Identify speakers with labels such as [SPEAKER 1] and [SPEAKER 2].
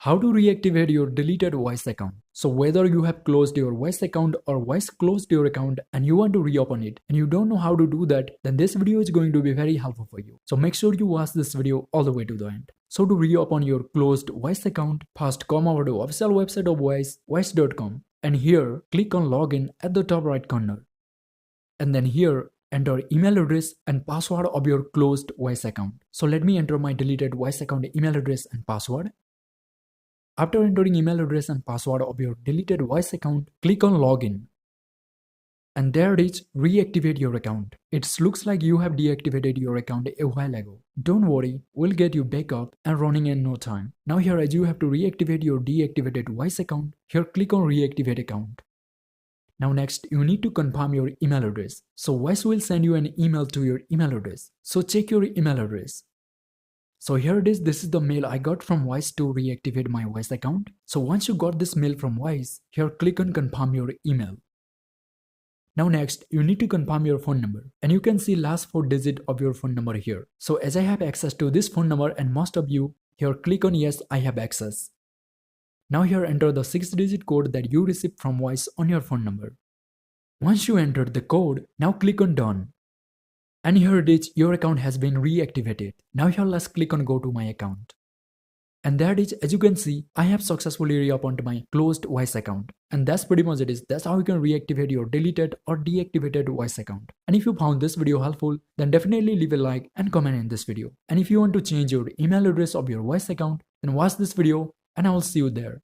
[SPEAKER 1] How to reactivate your deleted Wise account. So whether you have closed your Wise account or Wise closed your account and you want to reopen it and you don't know how to do that, then this video is going to be very helpful for you. So make sure you watch this video all the way to the end. So to reopen your closed Wise account, first come over to official website of Wise, wise.com, and here click on login at the top right corner. And then here enter email address and password of your closed Wise account. So let me enter my deleted Wise account email address and password. After entering email address and password of your deleted Wise account, click on login. And there it is, reactivate your account. It looks like you have deactivated your account a while ago. Don't worry, we'll get you back up and running in no time. Now here, as you have to reactivate your deactivated Wise account, here click on reactivate account. Now next, you need to confirm your email address. So Wise will send you an email to your email address. So check your email address. So here it is, this is the mail I got from Wise to reactivate my Wise account. So once you got this mail from Wise, here click on confirm your email. Now next, you need to confirm your phone number and you can see last 4 digits of your phone number here. So as I have access to this phone number and most of you, here click on yes, I have access. Now here enter the 6-digit code that you received from Wise on your phone number. Once you entered the code, now click on done. And here it is, your account has been reactivated. Now here let's click on go to my account. And there it is, as you can see, I have successfully reopened my closed Wise account. And that's pretty much it. That's how you can reactivate your deleted or deactivated Wise account. And if you found this video helpful, then definitely leave a like and comment in this video. And if you want to change your email address of your Wise account, then watch this video and I will see you there.